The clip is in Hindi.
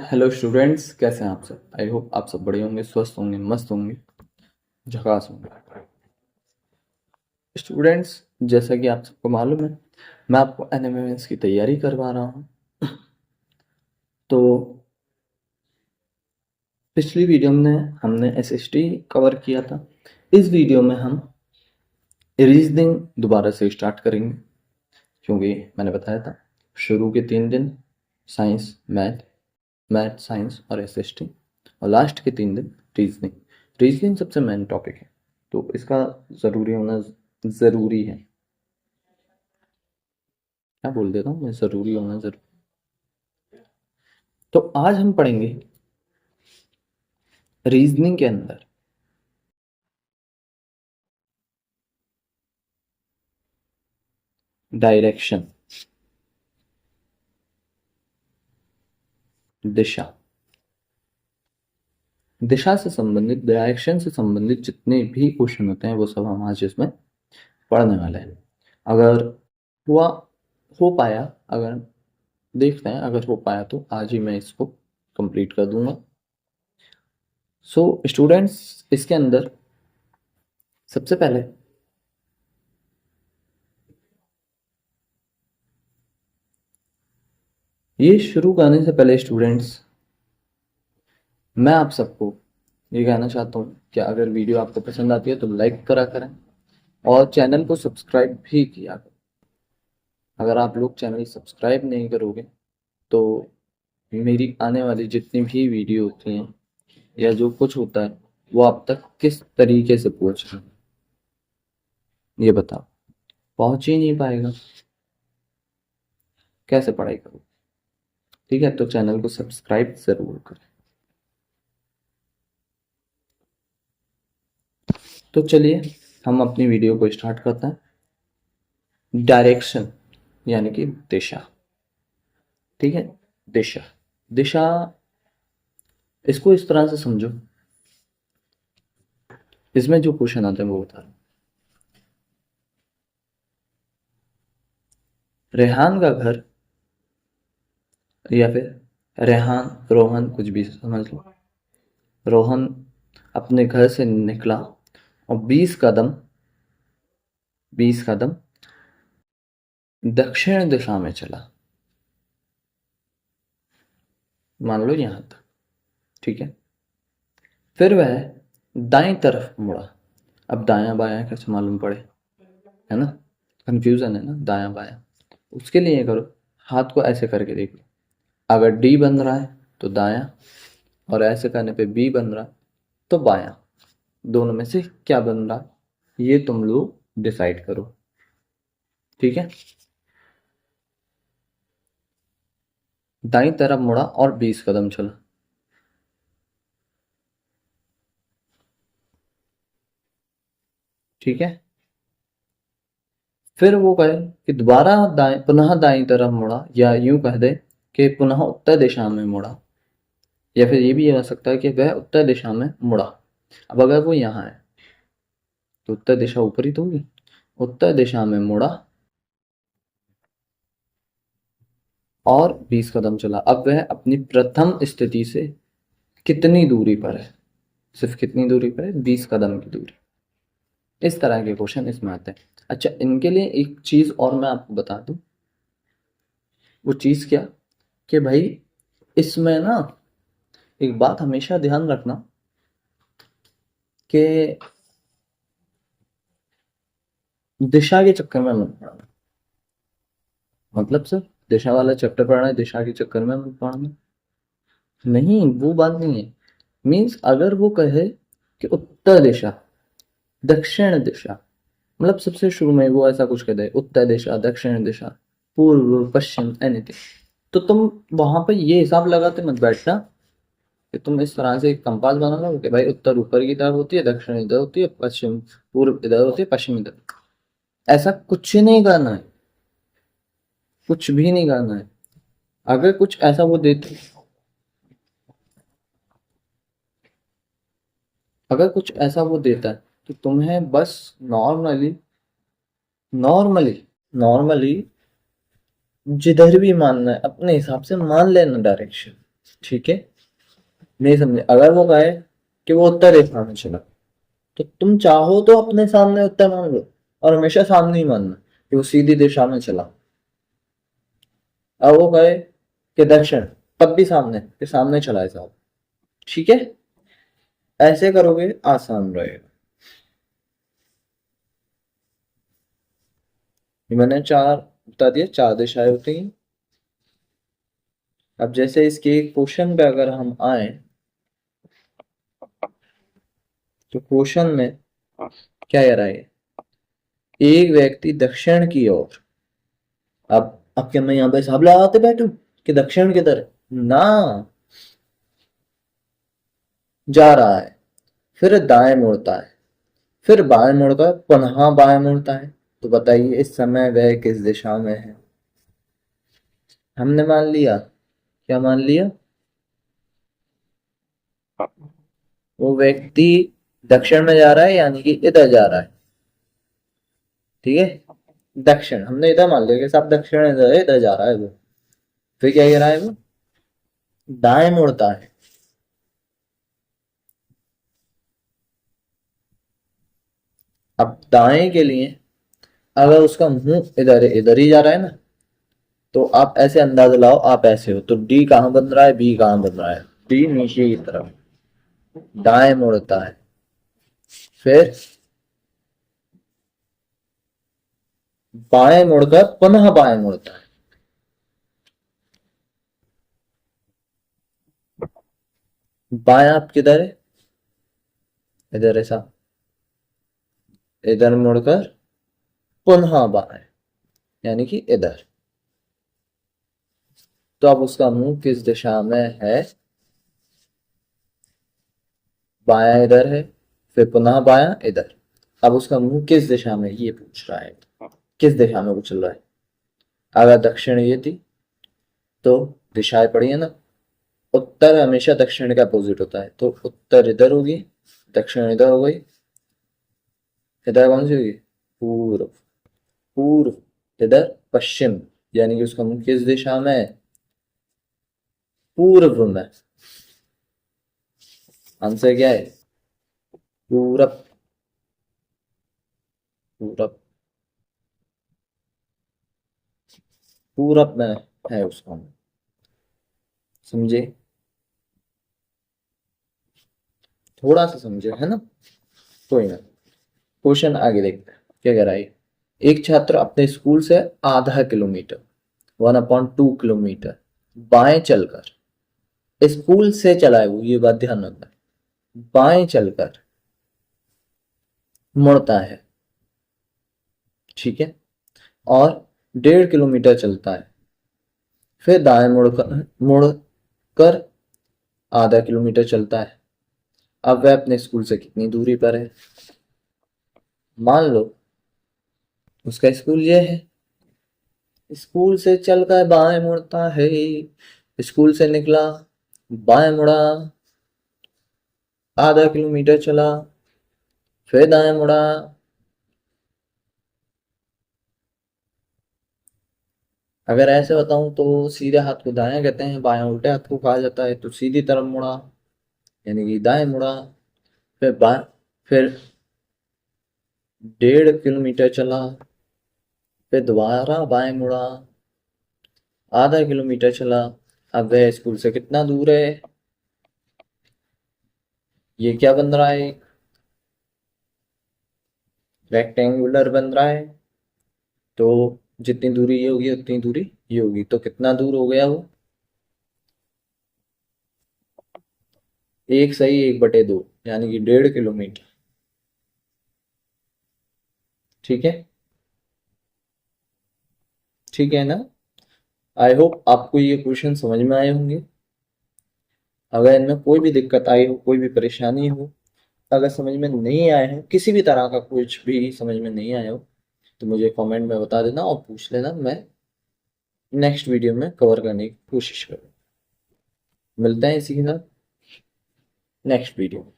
हेलो स्टूडेंट्स, कैसे हैं आप सब। आई होप आप सब बड़े होंगे, स्वस्थ होंगे, मस्त होंगे, झकास होंगे। स्टूडेंट्स, जैसा कि आप सबको मालूम है, मैं आपको एनएमएमएस की तैयारी करवा रहा हूँ। तो पिछली वीडियो में हमने एसएसटी कवर किया था। इस वीडियो में हम रीजनिंग दोबारा से स्टार्ट करेंगे, क्योंकि मैंने बताया था शुरू के 3 दिन साइंस, मैथ साइंस और एसएसटी, और लास्ट के 3 दिन रीजनिंग। रीजनिंग सबसे मेन टॉपिक है, तो इसका ज़रूरी होना ज़रूरी है। क्या बोल देता हूँ मैं, ज़रूरी होना ज़रूरी। तो आज हम पढ़ेंगे रीजनिंग के अंदर डायरेक्शन, दिशा। दिशा से संबंधित, डायरेक्शन से संबंधित जितने भी क्वेश्चन होते हैं वो सब हम आज इसमें पढ़ने वाले हैं। अगर हुआ हो पाया, अगर देखते हैं, अगर हो पाया तो आज ही मैं इसको कंप्लीट कर दूंगा। सो स्टूडेंट्स, इसके अंदर सबसे पहले ये शुरू करने से पहले स्टूडेंट्स, मैं आप सबको ये कहना चाहता हूँ कि अगर वीडियो आपको पसंद आती है तो लाइक करा करें और चैनल को सब्सक्राइब भी किया करें। अगर आप लोग चैनल सब्सक्राइब नहीं करोगे तो मेरी आने वाली जितनी भी वीडियो होती हैं या जो कुछ होता है वो आप तक किस तरीके से पहुंच रहा है, ये बताओ। पहुंच ही नहीं पाएगा, कैसे पढ़ाई करो। ठीक है, तो चैनल को सब्सक्राइब जरूर करें। तो चलिए हम अपनी वीडियो को स्टार्ट करते हैं। डायरेक्शन यानी कि दिशा। ठीक है, दिशा। दिशा, इसको इस तरह से समझो, इसमें जो क्वेश्चन आते हैं वो बता रहा हूं। रेहान का घर, या फिर रेहान, रोहन, कुछ भी समझ लो। रोहन अपने घर से निकला और 20 कदम दक्षिण दिशा में चला। मान लो यहां तक, ठीक है। फिर वह दाएं तरफ मुड़ा। अब दायां बायां कैसे मालूम पड़े, है ना, कंफ्यूजन है ना, दायां बायां। उसके लिए करो, हाथ को ऐसे करके देख लो। अगर डी बन रहा है तो दायां, और ऐसे करने पे बी बन रहा है तो बायां। दोनों में से क्या बन रहा है ये तुम लोग डिसाइड करो। ठीक है, दाईं तरफ मुड़ा और 20 कदम चला। ठीक है, फिर वो कहे कि दोबारा दाएं, पुनः दाईं तरफ मुड़ा, या यूं कह दे कि पुनः उत्तर दिशा में मुड़ा, या फिर ये भी हो सकता है कि वह उत्तर दिशा में मुड़ा। अब अगर वो यहाँ है तो उत्तर दिशा ऊपर ही तो होगी। उत्तर दिशा में मुड़ा और 20 कदम चला। अब वह अपनी प्रथम स्थिति से कितनी दूरी पर है, सिर्फ कितनी दूरी पर है, 20 कदम की दूरी। इस तरह के क्वेश्चन इसमें आते हैं। अच्छा, इनके लिए एक चीज और मैं आपको बता दूं। वो चीज क्या, कि भाई इसमें ना एक बात हमेशा ध्यान रखना कि दिशा के चक्कर में मत पड़ना। मतलब सर, दिशा वाला चैप्टर पढ़ना है, दिशा के चक्कर में मत पढ़ना, नहीं, वो बात नहीं है। मीन्स अगर वो कहे कि उत्तर दिशा, दक्षिण दिशा, मतलब सबसे शुरू में वो ऐसा कुछ कह दे, उत्तर दिशा, दक्षिण दिशा, पूर्व, पश्चिम, एनीथिंग, तो तुम वहां पर ये हिसाब लगाते मत बैठना कि तुम इस तरह से एक कंपास बना लो कि भाई उत्तर ऊपर की तरफ होती है, दक्षिण इधर होती है, पश्चिम, पूर्व इधर होती है, पश्चिम इधर। ऐसा कुछ नहीं करना है, कुछ भी नहीं करना है। अगर कुछ ऐसा वो देते, अगर कुछ ऐसा वो देता है तो तुम्हें बस नॉर्मली नॉर्मली नॉर्मली जिधर भी मानना है अपने हिसाब से मान लेना डायरेक्शन। ठीक है, नहीं समझे। अगर वो कहे कि वो उत्तर दिशा में चला, तो तुम चाहो तो अपने सामने उत्तर मान लो, और हमेशा सामने ही मानना कि वो सीधी दिशा में चला। अब वो कहे कि दक्षिण, तब भी सामने कि सामने चला है साहब। ठीक है, ऐसे करोगे आसान रहेगा। ये मैंने चार बता दिया, चार दिशाएं होती हैं। अब जैसे इसके क्वेश्चन पे अगर हम आए, तो क्वेश्चन में क्या कह रहा है, एक व्यक्ति दक्षिण की ओर। अब क्या मैं यहाँ पे हिसाब लगाते बैठू कि दक्षिण किधर है? ना, जा रहा है, फिर दाएं मुड़ता है, फिर बाएं मुड़कर पुनः बाएं मुड़ता है। तो बताइए इस समय वह किस दिशा में है? हमने मान लिया, क्या मान लिया? वो व्यक्ति दक्षिण में जा रहा है, यानी कि इधर जा रहा है। ठीक है, दक्षिण हमने इधर मान लिया कि साहब दक्षिण इधर है, इधर जा रहा है वो। फिर क्या कह रहा है वो? दाएं मुड़ता है। अब दाएं के लिए अगर उसका मुंह इधर है, इधर ही जा रहा है ना, तो आप ऐसे अंदाजा लाओ, आप ऐसे हो तो डी कहाँ बन रहा है, बी कहाँ बन रहा है? डी नीचे की तरफ, दाएं मुड़ता है, फिर बाएं मुड़कर पुनः बाएं मुड़ता है। बाएं आप किधर है? इधर ऐसा, इधर मुड़कर पुनः बाएं, यानी कि इधर। तो अब उसका मुंह किस दिशा में है? बायां इधर है, फिर पुनः बायां इधर। अब उसका मुंह किस दिशा में, ये पूछ रहा है, किस दिशा में वो चल रहा है। अगर दक्षिण ये थी तो दिशाएं पड़ी है ना, उत्तर हमेशा दक्षिण के अपोजिट होता है, तो उत्तर इधर होगी, दक्षिण इधर हो गई। इधर कौन सी होगी? पूर्व। पूर्व इधर पश्चिम, यानी कि उसका मुंह किस दिशा में है? पूर्व में। आंसर क्या है? पूरब। पूरब, पूरब में है उसका मुंह। समझे? थोड़ा सा समझे है ना, कोई ना। क्वेश्चन आगे देखते हैं क्या कह रहा है। एक छात्र अपने स्कूल से आधा किलोमीटर, 1/2 किलोमीटर बाएं चलकर, स्कूल से चला है वो, ये बात ध्यान रखना है, बाएं चलकर मुड़ता है। ठीक है, और 1.5 किलोमीटर चलता है, फिर दाएं मुड़कर आधा किलोमीटर चलता है। अब वह अपने स्कूल से कितनी दूरी पर है? मान लो उसका स्कूल ये है, स्कूल से चलकर बाएं मुड़ता है, स्कूल से निकला, बाएं मुड़ा, आधा किलोमीटर चला, फिर दाएं मुड़ा। अगर ऐसे बताऊं तो सीधे हाथ को दायां कहते हैं, बायां उल्टे हाथ को कहा जाता है। तो सीधी तरफ मुड़ा, यानी कि दाएं मुड़ा, फिर फिर 1.5 किलोमीटर चला, फिर दोबारा बाएं मुड़ा, आधा किलोमीटर चला। अब वह स्कूल से कितना दूर है? ये क्या बन रहा है? रेक्टेंगुलर बन रहा है, तो जितनी दूरी ये होगी उतनी दूरी ये होगी, तो कितना दूर हो गया वो? 1 सही 1/2, यानी कि 1.5 किलोमीटर। ठीक है, ठीक है ना। आई होप आपको ये क्वेश्चन समझ में आए होंगे। अगर इनमें कोई भी दिक्कत आई हो, कोई भी परेशानी हो, अगर समझ में नहीं आए हैं, किसी भी तरह का कुछ भी समझ में नहीं आया हो, तो मुझे कमेंट में बता देना और पूछ लेना, मैं नेक्स्ट वीडियो में कवर करने की कोशिश करूँ। मिलते हैं इसी के साथ नेक्स्ट वीडियो में।